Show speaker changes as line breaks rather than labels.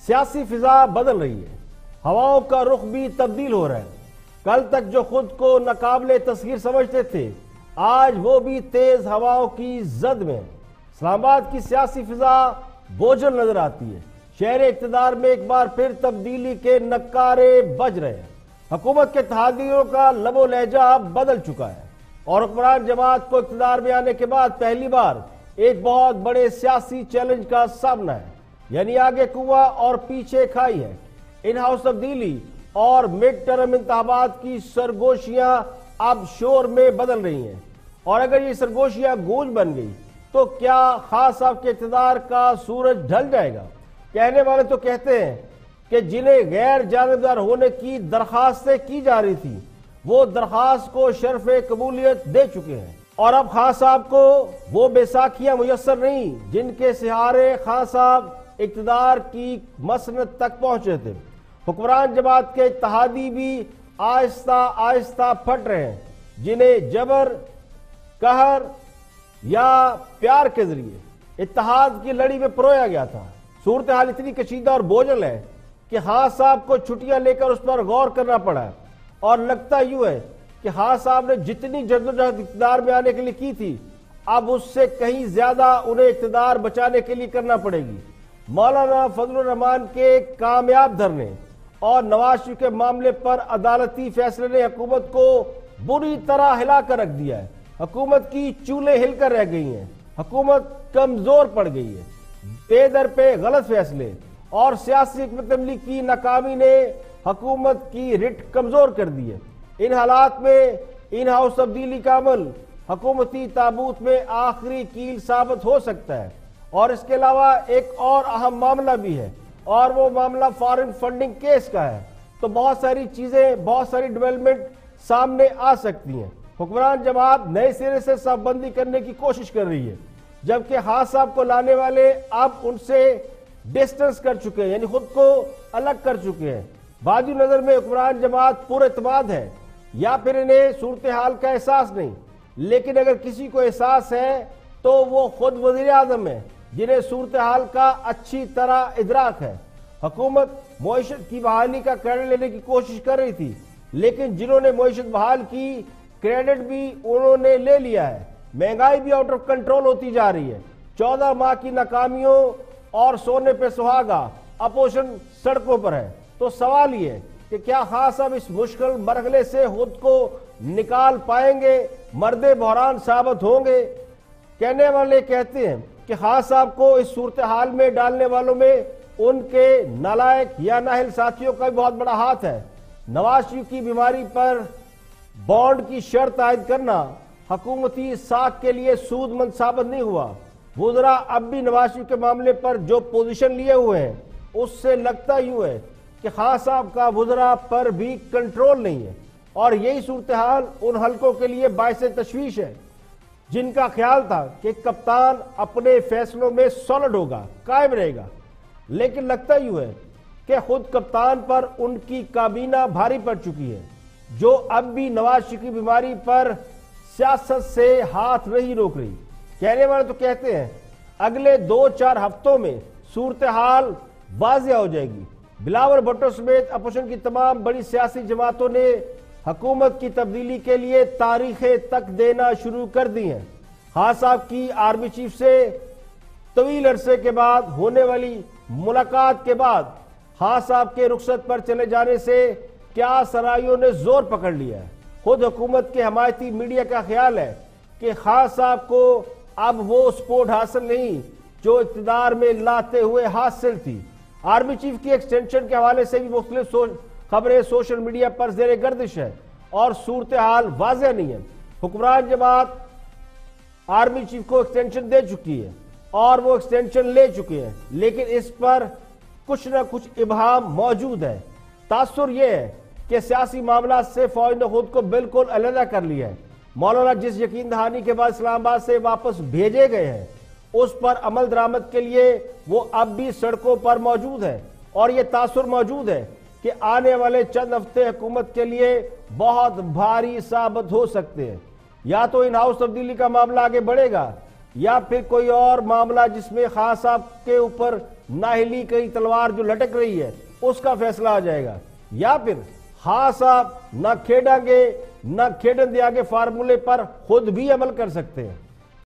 سیاسی فضا بدل رہی ہے، ہواؤں کا رخ بھی تبدیل ہو رہا ہے۔ کل تک جو خود کو ناقابل تسخیر سمجھتے تھے، آج وہ بھی تیز ہواؤں کی زد میں ہیں۔ اسلام آباد کی سیاسی فضا بوجھل نظر آتی ہے۔ شہر اقتدار میں ایک بار پھر تبدیلی کے نکارے بج رہے ہیں۔ حکومت کے اتحادیوں کا لب و لہجہ بدل چکا ہے اور حکمران جماعت کو اقتدار میں آنے کے بعد پہلی بار ایک بہت بڑے سیاسی چیلنج کا سامنا ہے، یعنی آگے کنواں اور پیچھے کھائی ہے۔ ان ہاؤس تبدیلی اور مڈ ٹرم انتخابات کی سرگوشیاں اب شور میں بدل رہی ہیں، اور اگر یہ سرگوشیاں گونج بن گئی تو کیا خاص صاحب کے اقتدار کا سورج ڈھل جائے گا؟ کہنے والے تو کہتے ہیں کہ جنہیں غیر جانبدار ہونے کی درخواستیں کی جا رہی تھی، وہ درخواست کو شرف قبولیت دے چکے ہیں، اور اب خان صاحب کو وہ بیساکھیاں میسر نہیں جن کے سہارے خان صاحب اقتدار کی مسند تک پہنچے تھے۔ حکمران جماعت کے اتحادی بھی آہستہ آہستہ پھٹ رہے ہیں، جنہیں جبر، قہر یا پیار کے ذریعے اتحاد کی لڑی میں پرویا گیا تھا۔ صورتحال اتنی کشیدہ اور بوجھل ہے کہ خان صاحب کو چھٹیاں لے کر اس پر غور کرنا پڑا ہے، اور لگتا یوں ہے کہ خان صاحب نے جتنی جدوجہد اقتدار میں آنے کے لیے کی تھی، اب اس سے کہیں زیادہ انہیں اقتدار بچانے کے لیے کرنا پڑے گی۔ مولانا فضل الرحمان کے کامیاب دھرنے اور نواز شریف کے معاملے پر عدالتی فیصلے نے حکومت کو بری طرح ہلا کر رکھ دیا ہے۔ حکومت کی چولیں ہل کر رہ گئی ہیں، حکومت کمزور پڑ گئی ہے۔ پے در پہ غلط فیصلے اور سیاسی حکمت عملی کی ناکامی نے حکومت کی رٹ کمزور کر دی ہے۔ ان حالات میں ان ہاؤس تبدیلی کا عمل حکومتی تابوت میں آخری کیل ثابت ہو سکتا ہے، اور اس کے علاوہ ایک اور اہم معاملہ بھی ہے، اور وہ معاملہ فارن فنڈنگ کیس کا ہے۔ تو بہت ساری چیزیں، بہت ساری ڈیولپمنٹ سامنے آ سکتی ہیں۔ حکمران جماعت نئے سرے سے صف بندی کرنے کی کوشش کر رہی ہے، جبکہ خان صاحب کو لانے والے اب ان سے ڈسٹنس کر چکے ہیں، یعنی خود کو الگ کر چکے ہیں۔ بعضی نظر میں حکمران جماعت پر اعتماد ہے، یا پھر انہیں صورتحال کا احساس نہیں، لیکن اگر کسی کو احساس ہے تو وہ خود وزیر اعظم ہے، جنہیں صورتحال کا اچھی طرح ادراک ہے۔ حکومت معیشت کی بحالی کا کریڈٹ لینے کی کوشش کر رہی تھی، لیکن جنہوں نے معیشت بحال کی، کریڈٹ بھی انہوں نے لے لیا ہے۔ مہنگائی بھی آؤٹ آف کنٹرول ہوتی جا رہی ہے۔ 14 ماہ کی ناکامیوں اور سونے پہ سہاگا، اپوزیشن سڑکوں پر ہے۔ تو سوال یہ ہے کہ کیا خان صاحب اس مشکل مرحلے سے خود کو نکال پائیں گے، مرد بحران ثابت ہوں گے؟ کہنے والے کہتے ہیں کہ خان صاحب کو اس صورتحال میں ڈالنے والوں میں ان کے نالائق یا نااہل ساتھیوں کا بھی بہت بڑا ہاتھ ہے۔ نواز شریف کی بیماری پر بانڈ کی شرط عائد کرنا حکومتی ساکھ کے لیے سود مند ثابت نہیں ہوا۔ وزراء اب بھی نواز شریف کے معاملے پر جو پوزیشن لیے ہوئے ہیں، اس سے لگتا یوں ہے کہ خان صاحب کا وزراء پر بھی کنٹرول نہیں ہے، اور یہی صورتحال ان حلقوں کے لیے باعث تشویش ہے جن کا خیال تھا کہ کپتان اپنے فیصلوں میں سالڈ ہوگا، قائم رہے گا، لیکن لگتا یوں ہے کہ خود کپتان پر ان کی کابینہ بھاری پڑ چکی ہے، جو اب بھی نواز شریف کی بیماری پر سیاست سے ہاتھ نہیں روک رہی۔ کہنے والے تو کہتے ہیں اگلے 2-4 ہفتوں میں صورتحال واضح ہو جائے گی۔ بلاول بھٹو سمیت اپوزیشن کی تمام بڑی سیاسی جماعتوں نے حکومت کی تبدیلی کے لیے تاریخیں تک دینا شروع کر دی ہیں۔ خان صاحب کی آرمی چیف سے طویل عرصے کے بعد ہونے والی ملاقات کے بعد خان صاحب کے رخصت پر چلے جانے سے کیا سرائیوں نے زور پکڑ لیا ہے؟ خود حکومت کے حمایتی میڈیا کا خیال ہے کہ خان صاحب کو اب وہ سپورٹ حاصل نہیں جو اقتدار میں لاتے ہوئے حاصل تھی۔ آرمی چیف کی ایکسٹینشن کے حوالے سے بھی مختلف خبریں سوشل میڈیا پر زیر گردش ہے، اور صورتحال واضح نہیں ہے۔ حکمران جماعت آرمی چیف کو ایکسٹینشن دے چکی ہے اور وہ ایکسٹینشن لے چکے ہیں، لیکن اس پر کچھ نہ کچھ ابہام موجود ہے۔ تاثر یہ ہے کہ سیاسی معاملات سے فوج نے خود کو بالکل علیحدہ کر لیا ہے۔ مولانا جس یقین دہانی کے بعد اسلام آباد سے واپس بھیجے گئے ہیں، اس پر عمل درآمد کے لیے وہ اب بھی سڑکوں پر موجود ہے، اور یہ تاثر موجود ہے کہ آنے والے چند ہفتے حکومت کے لیے بہت بھاری ثابت ہو سکتے ہیں۔ یا تو ان ہاؤس تبدیلی کا معاملہ آگے بڑھے گا، یا پھر کوئی اور معاملہ جس میں خان صاحب کے اوپر نہ ہلی کئی تلوار جو لٹک رہی ہے اس کا فیصلہ آ جائے گا، یا پھر ہاں صاحب نہ کھیڑیں گے نہ کھیڑن دیا گے فارمولے پر خود بھی عمل کر سکتے ہیں۔